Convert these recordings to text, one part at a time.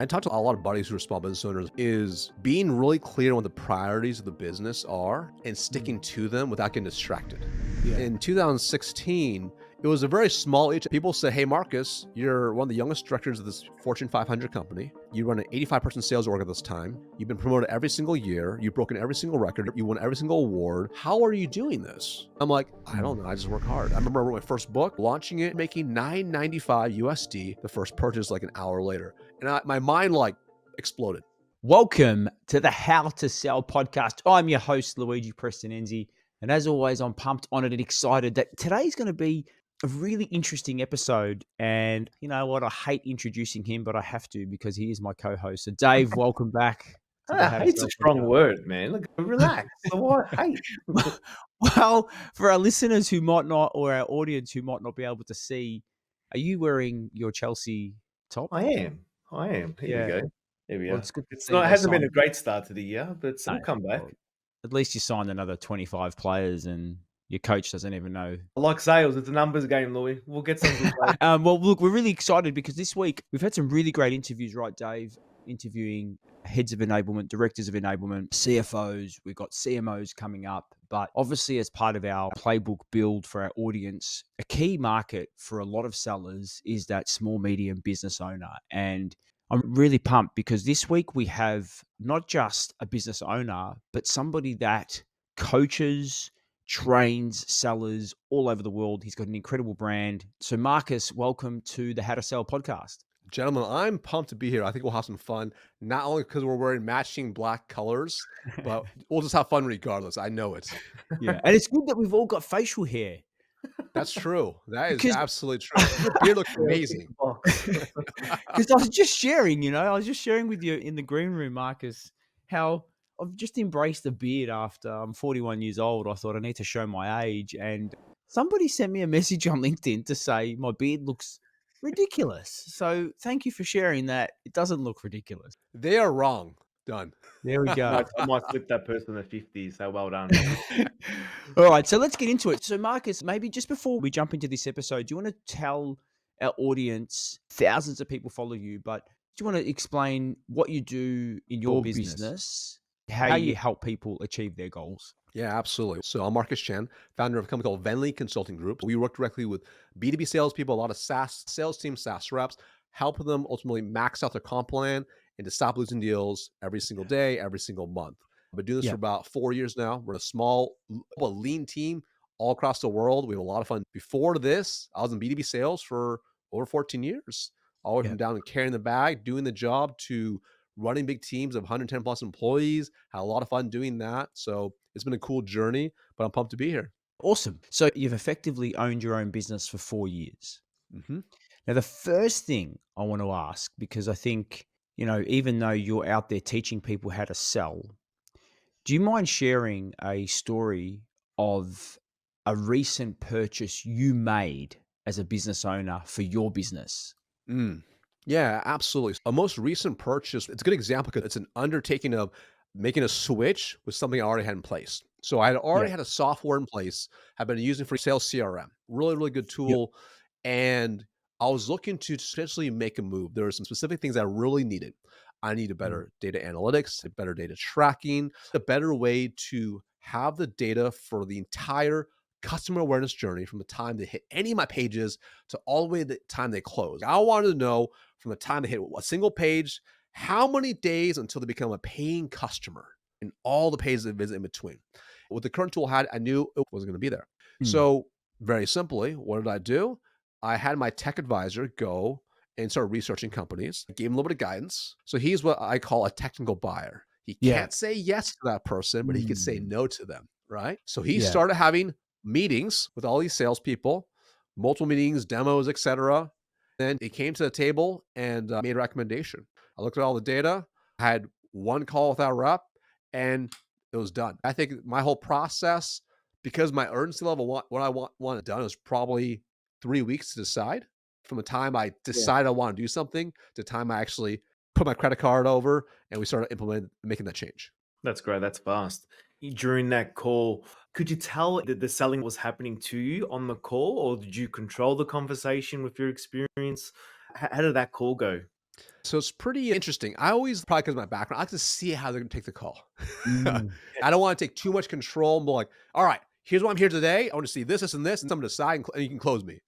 I talk to a lot of buddies who are small business owners is being really clear on what the priorities of the business are and Mm. sticking to them without getting distracted. Yeah. In 2016, it was a very small age. People say, hey, Marcus, you're one of the youngest directors of this Fortune 500 company. You run an 85-person sales org at this time. You've been promoted every single year. You've broken every single record. You won every single award. How are you doing this? I'm like, I don't know. I just work hard. I remember I wrote my first book, launching it, making $9.95 USD, the first purchase like an hour later. And my mind like exploded. Welcome to the How to Sell podcast. I'm your host, Luigi Prestinenzi. And as always, I'm pumped, honored, and excited that today's going to be a really interesting episode. And you know what? I hate introducing him, but I have to because he is my co-host. So Dave, welcome back to the How to Hate's Sell a strong podcast. word, man. Look, relax. So what? Hate. Well, for our listeners who might not, or our audience who might not be able to see, are you wearing your Chelsea top? I am. Here Yeah. we go. There we Well, are. it's good to It's see not. It they hasn't been a signed- great start to the year, but No, we'll come back. well, at least you signed another 25 players and your coach doesn't even know. Like sales, it's a numbers game, Louis. We'll get some good players. Well, look, we're really excited because this week we've had some really great interviews, right, Dave? Interviewing heads of enablement, directors of enablement, CFOs. We've got CMOs coming up. But obviously, as part of our playbook build for our audience, a key market for a lot of sellers is that small, medium business owner. And I'm really pumped because this week we have not just a business owner, but somebody that coaches, trains sellers all over the world. He's got an incredible brand. So Marcus, welcome to the How to Sell podcast. Gentlemen, I'm pumped to be here. I think we'll have some fun, not only because we're wearing matching black colors, but we'll just have fun regardless. I know it. Yeah. And it's good that we've all got facial hair. That's true. That is Because- absolutely true. Your beard looks amazing. Because I was just sharing, with you in the green room, Marcus, how I've just embraced the beard after I'm 41 years old. I thought I need to show my age. And somebody sent me a message on LinkedIn to say my beard looks ridiculous. So thank you for sharing that. It doesn't look ridiculous. They are wrong. Done. There we go. I might slip that person the 50s. So well done. All right, so let's get into it. So, Marcus, maybe just before we jump into this episode, do you want to tell our audience, thousands of people follow you, but do you want to explain what you do in your business, how you help people achieve their goals? Yeah, absolutely. So I'm Marcus Chen, founder of a company called Venly Consulting Group. We work directly with B2B salespeople, a lot of SaaS sales teams, SaaS reps, help them ultimately max out their comp plan and to stop losing deals every single day, every single month. I've been doing this for about 4 years now. We're a small, lean team all across the world. We have a lot of fun. Before this, I was in B2B sales for over 14 years, all the way from down and carrying the bag, doing the job to running big teams of 110 plus employees. Had a lot of fun doing that. So it's been a cool journey, but I'm pumped to be here. Awesome. So you've effectively owned your own business for 4 years. Mm-hmm. Now, the first thing I want to ask, because I think, even though you're out there teaching people how to sell, do you mind sharing a story of a recent purchase you made as a business owner for your business? Yeah, absolutely. A most recent purchase, it's a good example because it's an undertaking of making a switch with something I already had in place. So I had already had a software in place, have been using for sales CRM, really, really good tool. And I was looking to essentially make a move. There were some specific things I really needed. I need a better data analytics, a better data tracking, a better way to have the data for the entire customer awareness journey from the time they hit any of my pages to all the way to the time they close. I wanted to know from the time they hit a single page, how many days until they become a paying customer and all the pages they visit in between. With the current tool I had, I knew it wasn't going to be there. So very simply, what did I do? I had my tech advisor go and start researching companies. I gave him a little bit of guidance. So he's what I call a technical buyer. He can't say yes to that person, but he can say no to them, right? So he started having meetings with all these salespeople, multiple meetings, demos, etc. Then he came to the table and made a recommendation. I looked at all the data, I had one call with our rep, and it was done. I think my whole process, because my urgency level, what I want it done is probably 3 weeks to decide. From the time I decide I want to do something to the time I actually put my credit card over and we started implementing, making that change. That's great. That's fast. During that call, could you tell that the selling was happening to you on the call, or did you control the conversation with your experience? How did that call go? So it's pretty interesting. I always, probably because of my background, I like to see how they're gonna take the call. Mm. I don't wanna take too much control and be like, "All right, here's why I'm here today. I wanna see this, and this, and someone decide and you can close me."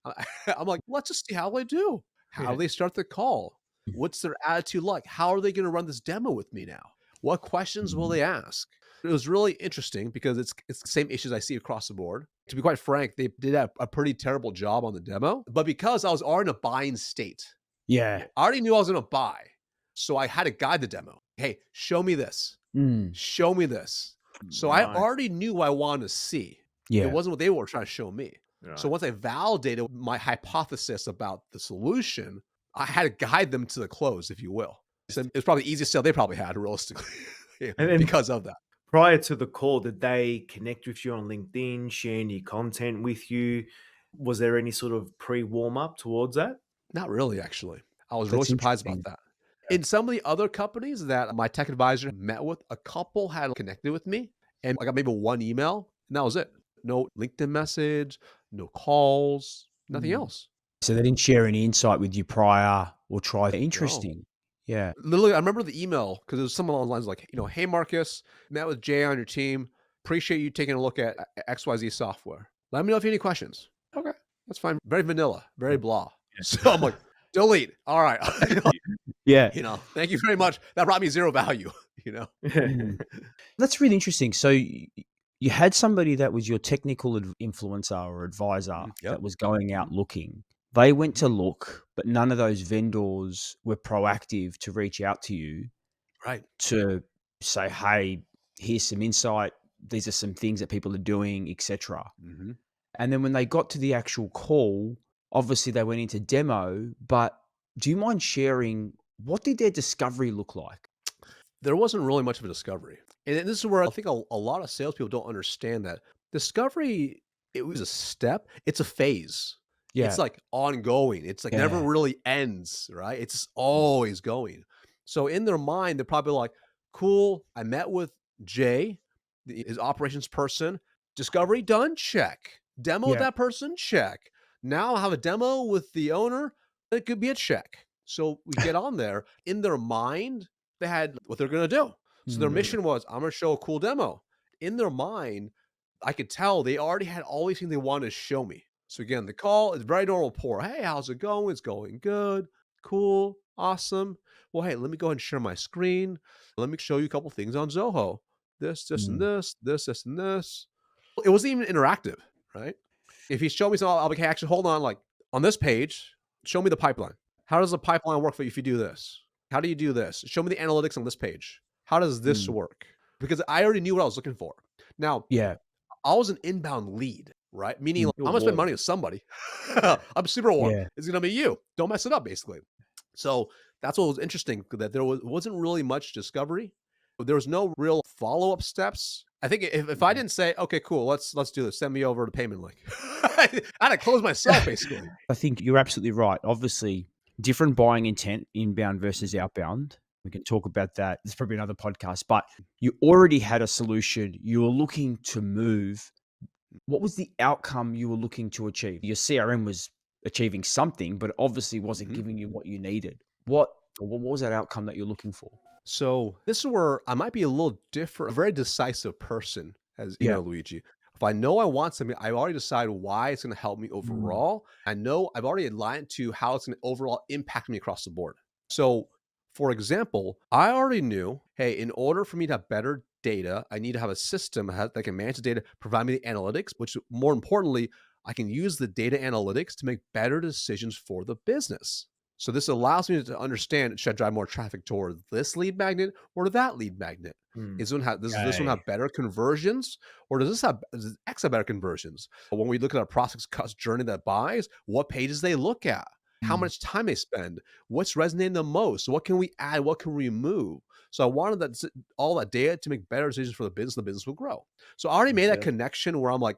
I'm like, "Let's just see how they do. How Yeah. do they start the call? What's their attitude like? How are they gonna run this demo with me now? What questions will Mm. they ask?" It was really interesting because it's the same issues I see across the board. To be quite frank, they did a pretty terrible job on the demo, but because I was already in a buying state, Yeah. I already knew I was gonna buy, so I had to guide the demo. "Hey, show me this. Mm. Show me this." So I Right. already knew what I wanted to see. It Yeah. wasn't what they were trying to show me. So Right. once I validated my hypothesis about the solution, I had to guide them to the close, if you will. So it was probably the easiest sale they probably had realistically, yeah, And then because of that. prior to the call, did they connect with you on LinkedIn, share any content with you? Was there any sort of pre-warm up towards that? Not really, actually. I was really That's surprised about interesting. that. In some of the other companies that my tech advisor met with, a couple had connected with me, and I got maybe one email, and that was it. No LinkedIn message, no calls, nothing Mm. else. So they didn't share any insight with you prior or try No. interesting. Yeah. Literally, I remember the email because it was someone along the lines like, "Hey, Marcus, met with Jay on your team. Appreciate you taking a look at XYZ software. Let me know if you have any questions." Okay, that's fine. Very vanilla, very blah. So I'm like, delete. All right. Yeah. Thank you very much. That brought me zero value, you know? Mm. That's really interesting. So you had somebody that was your technical influencer or advisor Mhm. Yep. that was going Mhm. out looking. They went Mhm. to look, but none of those vendors were Nope. proactive to reach out to you Right. to say, "Hey, here's some insight. These are some things that people are doing, etc." Mhm. And then when they got to the actual call, obviously they went into demo, but do you mind sharing what did their discovery look like? There wasn't really much of a discovery. And this is where I think a lot of salespeople don't understand that discovery, it was a step, it's a phase. It's Yeah. like ongoing. It's like never Yeah. really ends, right? It's always going. So in their mind, they're probably like, cool, I met with Jay, his operations person. Discovery done, check. Demo with Yeah. that person, check. Now I have a demo with the owner. It could be a check. So we get on there. In their mind, they had what they're gonna do. So their Mm. Mm, mission was, I'm gonna show a cool demo. In their mind, I could tell they already had all these things they wanted to show me. So again, the call is very normal pour. Hey, how's it going? It's going good. Cool. Awesome. Well, hey, let me go ahead and share my screen. Let me show you a couple things on Zoho. This, and Mm. this, and this. It wasn't even interactive, right? If he showed me something, I'll be like, hey, actually, hold on. Like on this page, show me the pipeline. How does the pipeline work for you if you do this? How do you do this? Show me the analytics on this page. How does this Mm. work? Because I already knew what I was looking for. Now, Yeah. I was an inbound lead, right? Meaning, Mm. like, you're I'm gonna spend warm. money with somebody. I'm super warm. Yeah. It's gonna be you. Don't mess it up, basically. So that's what was interesting that there wasn't really much discovery. There was no real follow up steps. I think if I Mhm. didn't say, okay, cool, let's do this, send me over the payment link. I had to close myself basically. I think you're absolutely right. Obviously, different buying intent, inbound versus Mhm. outbound. We can talk about that. There's probably another podcast, but you already had a solution. You were looking to move. What was the outcome you were looking to achieve? Your CRM was achieving something, but it obviously wasn't Mhm. giving you what you needed. What was that outcome that you're looking for? So this is where I might be a little different, a very decisive person, as Yeah. Luigi. If I know I want something, I already decide why it's going to help me Mm. overall. I know I've already aligned to how it's going to overall impact me across the board. So, for example, I already knew, hey, in order for me to have better data, I need to have a system that can manage the data, provide me the analytics, which more importantly, I can use the data analytics to make better decisions for the business. So this allows me to understand, should I drive more traffic toward this lead magnet or that lead magnet? Mm, Does this one Okay. have better conversions, or does X have better conversions? When we look at our prospects journey that buys, what pages they look at, how Mm. much time they spend, what's resonating the most, what can we add, what can we remove? So I wanted all that data to make better decisions for the business will grow. So I already made that yeah. connection where I'm like,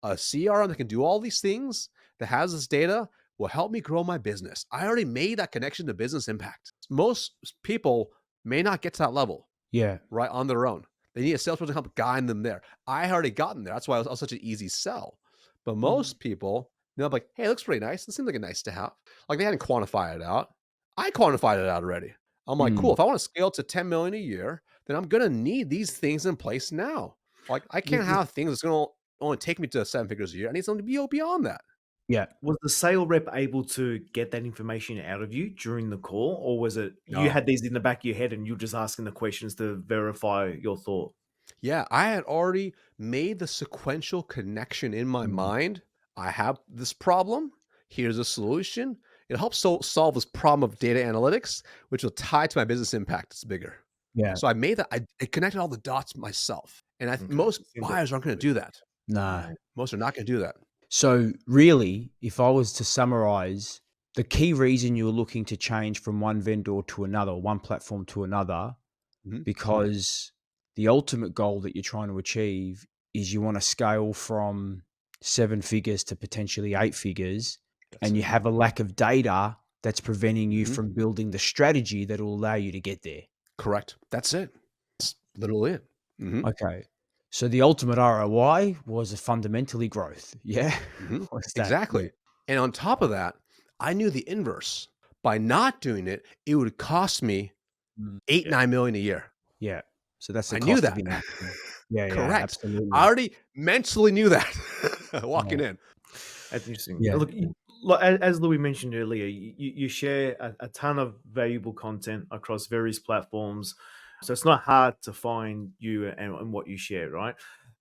a CRM that can do all these things, that has this data, will help me grow my business. I already made that connection to business impact. Most people may not get to that level, Yeah. right, on their own. They need a salesperson to help guide them there. I already gotten there. That's why I was such an easy sell. But Mhm. most people, I'm like, hey, it looks pretty nice. It seems like a nice to have. Like they hadn't quantified it out. I quantified it out already. I'm like, cool. Mm. If I want to scale to 10 million a year, then I'm gonna need these things in place now. Like, I can't Was the have things that's gonna only take me to 7 figures a year. I need something to be beyond that. Yeah. was the sale rep able to get that information out of you during the call, or was it you No. had these in the back of your head and you're just asking the questions to verify your thought? Yeah, I had already made the sequential connection in my Mm. mind. I have this problem. Here's a solution. It helps solve this problem of data analytics, which will tie to my business impact. It's bigger. Yeah. So I made that. I connected all the dots myself. And Okay. most Seems like buyers aren't going to do that. No. yeah. Most are not going to do that. So really, if I was to summarize, the key reason you're looking to change from one vendor to another, one platform to another, Mhm. because the ultimate goal that you're trying to achieve is you want to scale from 7 figures to potentially 8 figures, That's and you it. have a lack of data that's preventing you Mhm. from building the strategy that will allow you to get there. Correct. That's it. That's literally it. Mhm. Okay. So the ultimate ROI was a fundamentally growth. Yeah. Mhm. What's that? Yeah. Exactly. And on top of that, I knew the inverse. By not doing it, it would cost me Mm. 8, Yeah. 9 million a year. Yeah. So that's the I knew cost of that. inaction. Yeah, yeah, Correct. I absolutely. already mentally knew that walking Yeah. in. That's interesting. Yeah. Look, as Louis mentioned earlier, you share a ton of valuable content across various platforms. So it's not hard to find you and what you share, right?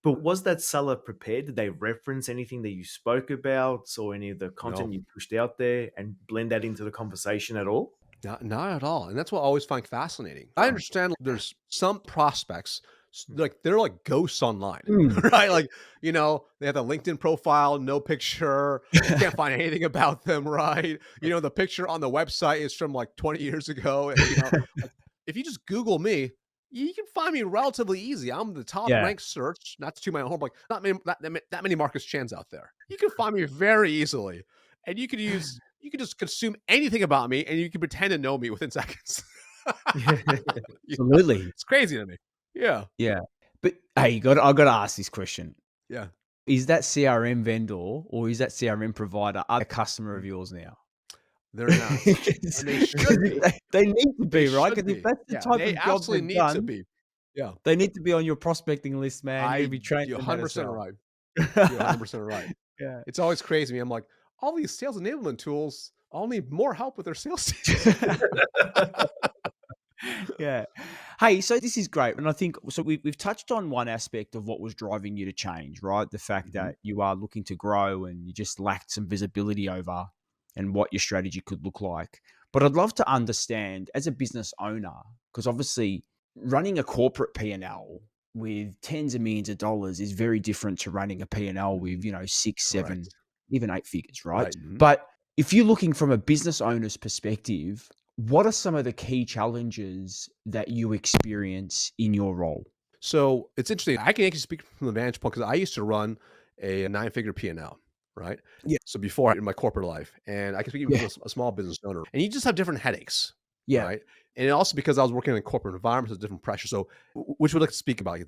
But was that seller prepared? Did they reference anything that you spoke about or any of the No, content you pushed out there and blend that into the conversation at all? not at all. And that's what I always find fascinating. I Oh, understand there's some prospects, like they're like ghosts online, Mm. right? Like, they have a LinkedIn profile, no picture. You can't find anything about them, right? The picture on the website is from like 20 years ago. Like if you just Google me, you can find me relatively easy. I'm the top Yeah. ranked search, not to my home, like that many Marcus Chans out there. You can find me very easily. And you could just consume anything about me and you can pretend to know me within seconds. You know? Absolutely. It's crazy to me. Yeah. Yeah. But hey, I gotta ask this question. Yeah. Is that CRM vendor or is that CRM provider a customer of yours now? They're not. 'Cause And they should be. they need to They be, right? should Because if be. that's the Yeah, type they of job absolutely they've need to done, be. Yeah. they need to be on your prospecting list, man. You need to I be training You're them how to 100% sell. right. You're 100% right. Yeah. It's always crazy to me. I'm like, all these sales enablement tools all need more help with their sales teams. Yeah. Hey, so this is great. And I think so we've touched on one aspect of what was driving you to change, right? The fact Mhm. that you are looking to grow and you just lacked some visibility over and what your strategy could look like. But I'd love to understand as a business owner, because obviously running a corporate P&L with tens of millions of dollars is very different to running a P&L with, Mhm. six, Correct. seven, even 8 figures, right? Right. Mhm. But if you're looking from a business owner's perspective, what are some of the key challenges that you experience in your role? So it's interesting. I can actually speak from the vantage point because I used to run a 9-figure P&L, right? Yeah. So before in my corporate life, and I can speak even Yeah. from a small business owner, and you just have different headaches, Yeah. right? And also because I was working in a corporate environment, there's different pressure. So which would like to speak about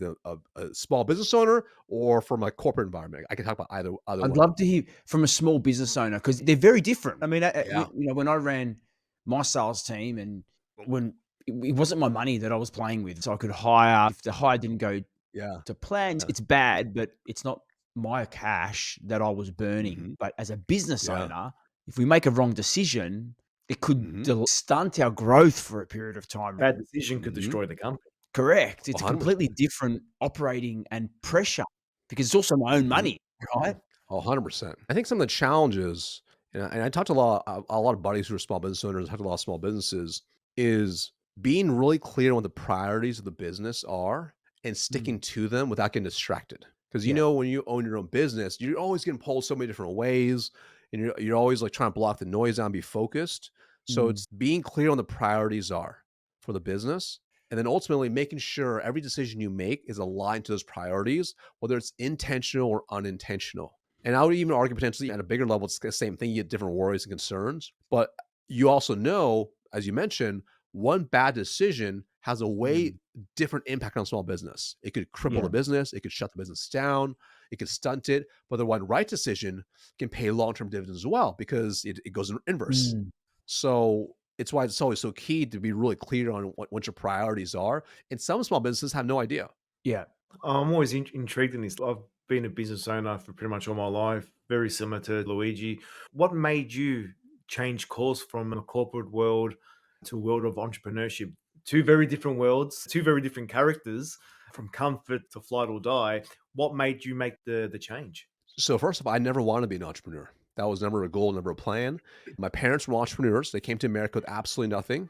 a small business owner or from a corporate environment? I can talk about either I'd one. love to hear from a small business owner because they're very different. I mean, Yeah. when I ran my sales team and when it wasn't my money that I was playing with, so I could hire. If the hire didn't go Yeah. to plan, Yeah. it's bad, but it's not my cash that I was burning. Hmm. But as a business Yeah. owner, if we make a wrong decision, it could Hmm. stunt our growth for a period of time. Bad decision could Hmm. destroy the company. Correct. It's a completely 100%. different operating and pressure because it's also my own Hmm. money, right? 100%. I think some of the challenges, and I talked to a lot of buddies who are small business owners, I talked to a lot of small businesses, is being really clear on what the priorities of the business are and Mm. sticking to them without getting distracted. Because Yeah. when you own your own business, you're always getting pulled so many different ways, and you're always like trying to block the noise out and be focused. So Mm. it's being clear on the priorities are for the business. And then ultimately making sure every decision you make is aligned to those priorities, whether it's intentional or unintentional. And I would even argue potentially at a bigger level, it's the same thing. You get different worries and concerns, but you also know, as you mentioned, one bad decision has a way Mm. different impact on small business. It could cripple Yeah. the business, it could shut the business down, it could stunt it. But the one right decision can pay long term dividends as well because it goes in inverse. Mm. So It's why it's always so key to be really clear on what your priorities are, and some small businesses have no idea. Yeah. I'm always intrigued in this. I've been a business owner for pretty much all my life, very similar to Luigi. What made you change course from a corporate world to a world of entrepreneurship? Two very different worlds, two very different characters, from comfort to flight or die. What made you make the change? So first of all, I never wanted to be an entrepreneur. That was never a goal, never a plan. My parents were entrepreneurs. They came to America with absolutely nothing,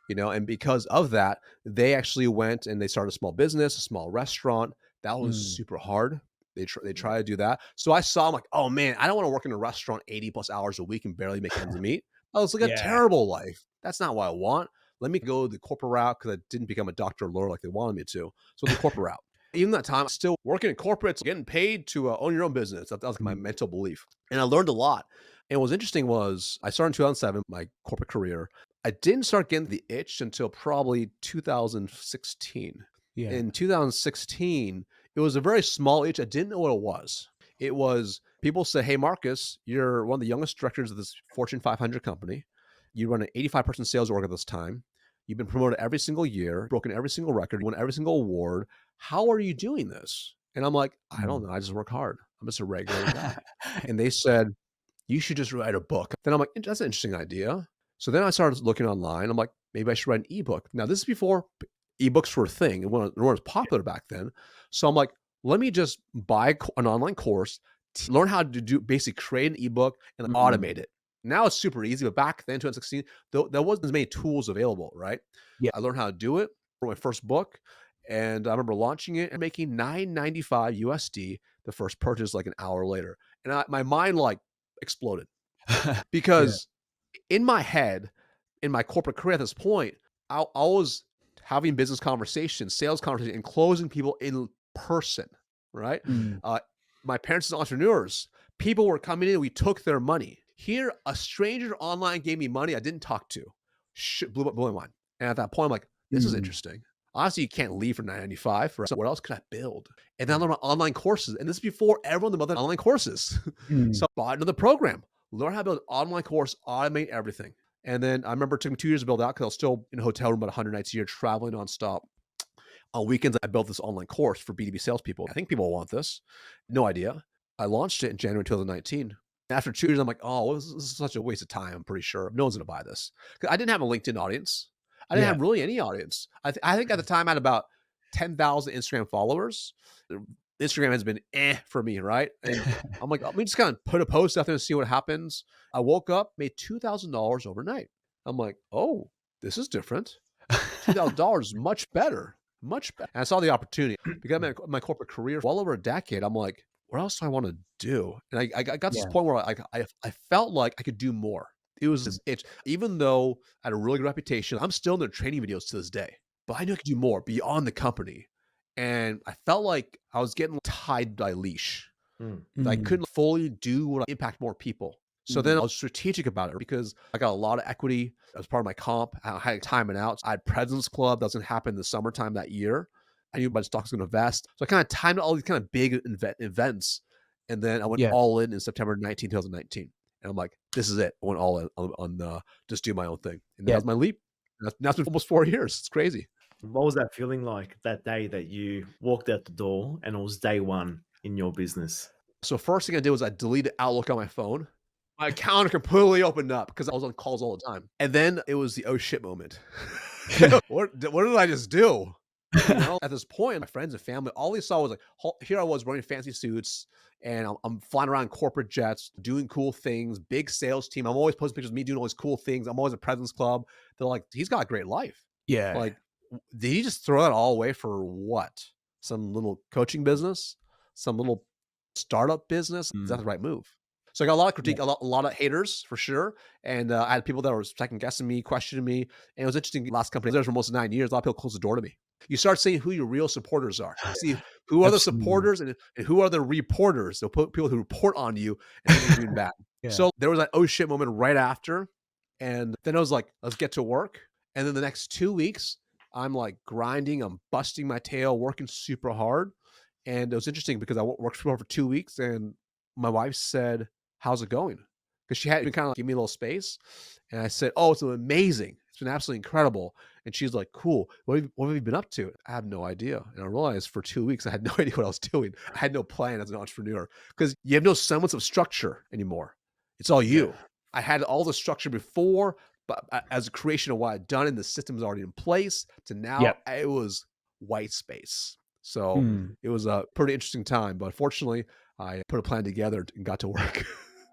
and because of that, they actually went and they started a small business, a small restaurant. That was Mm. super hard. They Yeah. try to do that. So I saw, I'm like, oh man, I don't want to work in a restaurant 80 plus hours a week and barely make ends meet. I was like a Yeah. terrible life. That's not what I want. Let me go the corporate route because I didn't become a doctor or lawyer like they wanted me to. So the corporate route. Even that time, still working in corporates, getting paid to own your own business. That was my Mm. mental belief. And I learned a lot. And what was interesting was I started in 2007, my corporate career. I didn't start getting the itch until probably 2016. Yeah. In 2016, it was a very small itch. I didn't know what it was. It was people say, hey, Marcus, you're one of the youngest directors of this Fortune 500 company. You run an 85-person sales org at this time. You've been promoted every single year, broken every single record, you won every single award. How are you doing this? And I'm like, I don't Mm. know. I just work hard. I'm just a regular guy. And they said, you should just write a book. Then I'm like, that's an interesting idea. So then I started looking online. I'm like, maybe I should write an ebook. Now, this is before ebooks were a thing. It wasn't popular back then. So I'm like, let me just buy an online course, learn how to basically create an ebook and Mm. automate it. Now it's super easy, but back then, 2016, there wasn't as many tools available, right? Yeah. I learned how to do it for my first book. And I remember launching it and making $9.95 USD the first purchase like an hour later. And my mind like exploded Yeah. because in my head, in my corporate career at this point, I was having business conversations, sales conversations, and closing people in person, right? Mm. Uh, my parents as entrepreneurs, people were coming in, we took their money. Here, a stranger online gave me money I didn't talk to. Blew my mind. And at that point, I'm like, this is Mm. interesting. Honestly, you can't leave for 995. So what else could I build? And then I Mm. learned about online courses. And this is before everyone knew about online courses. So Mm. I bought another program, learn how to build an online course, automate everything. And then I remember it took me 2 years to build out because I was still in a hotel room about 100 nights a year, traveling nonstop. On weekends, I built this online course for B2B salespeople. I think people want this. No idea. I launched it in January 2019. After 2 years, I'm like, oh, this is such a waste of time. I'm pretty sure no one's going to buy this. 'Cause I didn't have a LinkedIn audience. I didn't Yeah. have really any audience. I think at the time I had about 10,000 Instagram followers. Instagram has been for me, right? And I'm like, let me just kind of put a post out there and see what happens. I woke up, made $2,000 overnight. I'm like, oh, this is different. $2,000 much better, much better. And I saw the opportunity because my corporate career for well over a decade. I'm like, what else do I want to do? And I got to this Yeah. point where I felt like I could do more. It was Mm. this itch. Even though I had a really good reputation, I'm still in their training videos to this day. But I knew I could do more beyond the company. And I felt like I was getting tied by a leash. Mm. I Mm. couldn't fully do what impact more people. So then I Mm. was strategic about it because I got a lot of equity as part of my comp. I had time and out. I had President's Club doesn't happen in the summertime that year. I knew my stocks was going to vest. So I kind of timed all these kind of big events. And then I went Yeah. all in September 19, 2019. And I'm like, this is it. I went all in on just do my own thing. And that Yeah. was my leap. Now it's been almost 4 years. It's crazy. What was that feeling like that day that you walked out the door and it was day one in your business? So first thing I did was I deleted Outlook on my phone. My account completely opened up because I was on calls all the time. And then it was the oh shit moment. What did I just do? At this point, my friends and family, all they saw was like, here I was wearing fancy suits and I'm flying around corporate jets, doing cool things, big sales team. I'm always posting pictures of me doing all these cool things. I'm always at President's Club. They're like, he's got a great life. Yeah. Like, did he just throw that all away for what? Some little coaching business? Some little startup business? Is that Mm. the right move? So I got a lot of Yeah. critique, a lot of haters for sure. And I had people that were second guessing me, questioning me. And it was interesting. Last company I was there for almost 9 years. A lot of people closed the door to me. You start seeing who your real supporters are. See who are the Absolutely. supporters and who are the reporters. The people who report on you and think you're doing bad. Yeah. So there was that oh shit moment right after. And then I was like, let's get to work. And then the next 2 weeks, I'm like grinding, I'm busting my tail, working super hard. And it was interesting because I worked for 2 weeks and my wife said, how's it going? because she had been kind of give me a little space. And I said, "Oh, it's been amazing. It's been absolutely incredible." And she's like, "Cool. What have you been up to?" I have no idea. And I realized for 2 weeks, I had no idea what I was doing. I had no plan as an entrepreneur because you have no semblance of structure anymore. It's all Yeah. you. I had all the structure before, but as a creation of what I'd done and the system was already in place to now, Yep. it was white space. So Mm. it was a pretty interesting time. But fortunately, I put a plan together and got to work.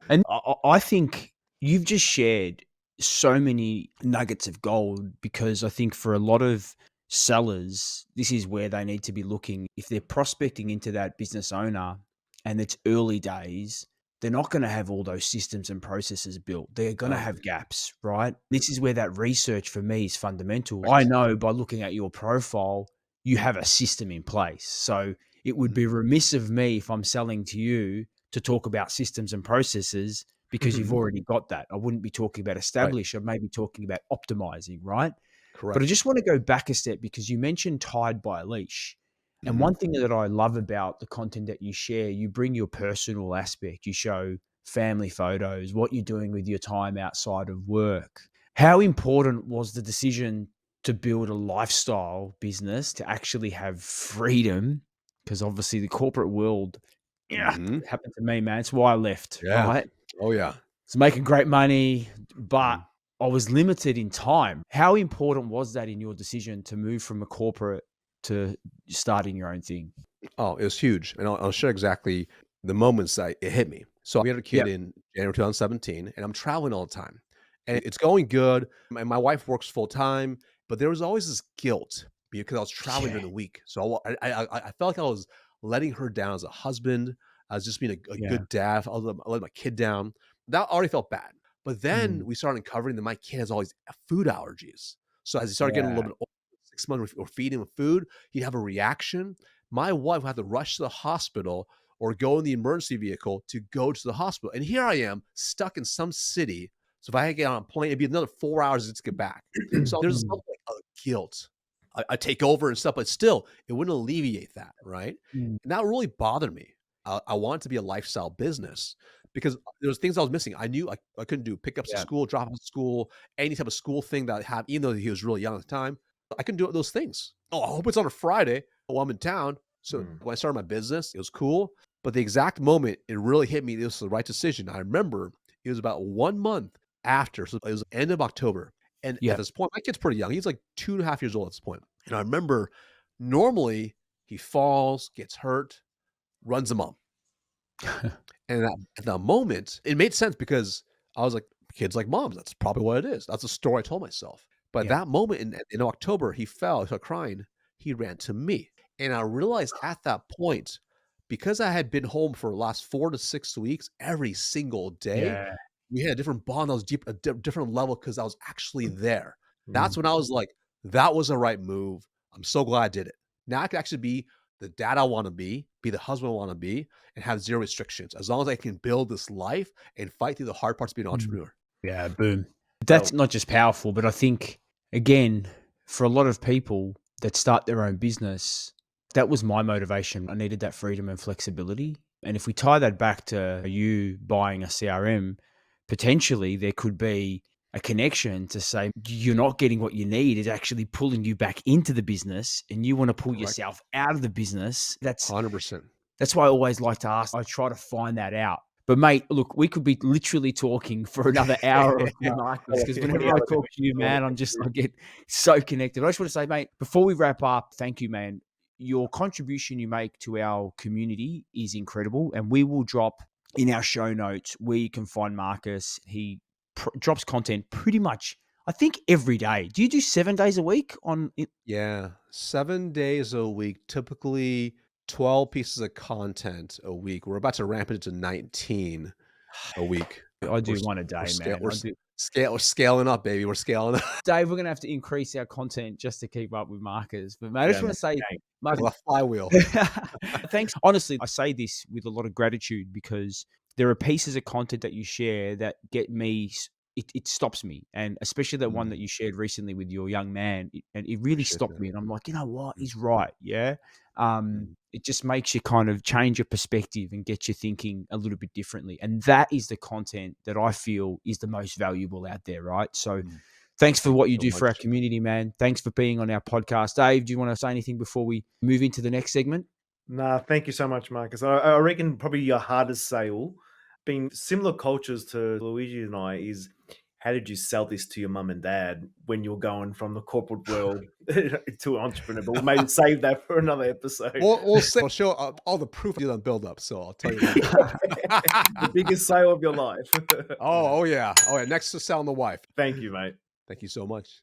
And I think you've just shared so many nuggets of gold, because I think for a lot of sellers, this is where they need to be looking. If they're prospecting into that business owner and it's early days, they're not going to have all those systems and processes built. They're going to Oh, have gaps, right? This is where that research for me is fundamental. I correct. know by looking at your profile, you have a system in place. So it would Mhm. be remiss of me if I'm selling to you to talk about systems and processes because you've already got that. I wouldn't be talking about Right. establish. I may be talking about optimizing, right? But I Correct. just want to go back a step because you mentioned tied by a leash. And Mhm. one thing that I love about the content that you share, you bring your personal aspect. You show family photos, what you're doing with your time outside of work. How important was the decision to build a lifestyle business to actually have freedom? Because obviously the corporate world, yeah, Mhm. it happened to me, man. It's why I left, Yeah. right? Oh, yeah. Was making great money, but Mhm. I was limited in time. How important was that in your decision to move from a corporate to starting your own thing? Oh, it was huge, and I'll share exactly the moments that it hit me. So we had a kid Yep. in January 2017, and I'm traveling all the time, and it's going good, and my wife works full time, but there was always this guilt because I was traveling Yeah. during the week. So I felt like I was letting her down as a husband. I was just being a Yeah. good dad. I let my kid down. That already felt bad. But then Mm. we started uncovering that my kid has all these food allergies. So as he started getting a little Yeah. bit older, 6 months, or feeding him food, he'd have a reaction. My wife would have to rush to the hospital or go in the emergency vehicle to go to the hospital. And here I am stuck in some city. So if I had to get on a plane, it'd be another 4 hours just to get back. So there's Mm. something like a guilt. I take over and stuff, but still, it wouldn't alleviate that, right? Mm. And that really bothered me. I wanted to be a lifestyle business because there was things I was missing. I knew I couldn't do pickups to Yeah. school, drop offs to school, any type of school thing that I have, even though he was really young at the time. I couldn't do those things. Oh, I hope it's on a Friday while I'm in town. So Mm. when I started my business, it was cool. But the exact moment it really hit me, this was the right decision. I remember it was about 1 month after. So it was end of October. And at Yep. this point, my kid's pretty young. He's like 2.5 years old at this point. And I remember normally he falls, gets hurt, runs him up. And at that moment, it made sense because I was like, kids like moms. That's probably what it is. That's a story I told myself. But Yep. that moment in October, he fell, he started crying. He ran to me. And I realized at that point, because I had been home for the last 4 to 6 weeks, every single day, Yeah. we had a different bond. I was deep, different level because I was actually there. That's Mm. when I was like, that was the right move. I'm so glad I did it. Now I could actually be the dad I want to be the husband I want to be, and have zero restrictions as long as I can build this life and fight through the hard parts of being an Mm. entrepreneur. Yeah, boom. That's Well, not just powerful, but I think, again, for a lot of people that start their own business, that was my motivation. I needed that freedom and flexibility. And if we tie that back to you buying a CRM, potentially there could be a connection to say you're not getting what you need is actually pulling you back into the business and you want to pull Correct. yourself out of the business. That's 100%. that's why I always like to ask. I try to find that out. But mate, look, we could be literally talking for another hour of Marcus, yeah, because 20 whenever I hours talk to you, of man, I get so connected. I just want to say, mate, before we wrap up, thank you, man. Your contribution you make to our community is incredible, and we will drop in our show notes where you can find Marcus. He drops content pretty much, I think, every day. Do you do 7 days a week on it? Yeah, 7 days a week, typically 12 pieces of content a week. We're about to ramp it to 19 a week. I We're do one a we're day, scale man. we're I do. we're scaling up, baby. We're scaling up. Dave, we're gonna have to increase our content just to keep up with Marcus. But mate, I Yeah, just man. want to say, Dang. Marcus, The flywheel. thanks. Honestly, I say this with a lot of gratitude because there are pieces of content that you share that get me it stops me. And especially that one that Mm, you shared recently with your young man, and it really appreciate stopped that. me. And I'm like, you know what, Mm, he's right. Yeah. mm, It just makes you kind of change your perspective and get you thinking a little bit differently. And that is the content that I feel is the most valuable out there, right? So mm. thanks for Thank you what you so do for our much. community, man. Thanks for being on our podcast. Dave, do you want to say anything before we move into the next segment? Nah, thank you so much, Marcus. I reckon probably your hardest sale, being similar cultures to Luigi and I, is how did you sell this to your mum and dad when you're going from the corporate world to an entrepreneur? But we'll maybe save that for another episode. We'll say I'll show all the proof you done build up, so I'll tell you later. The biggest sale of your life. Oh, oh yeah. Oh yeah, next to selling the wife. Thank you, mate. Thank you so much.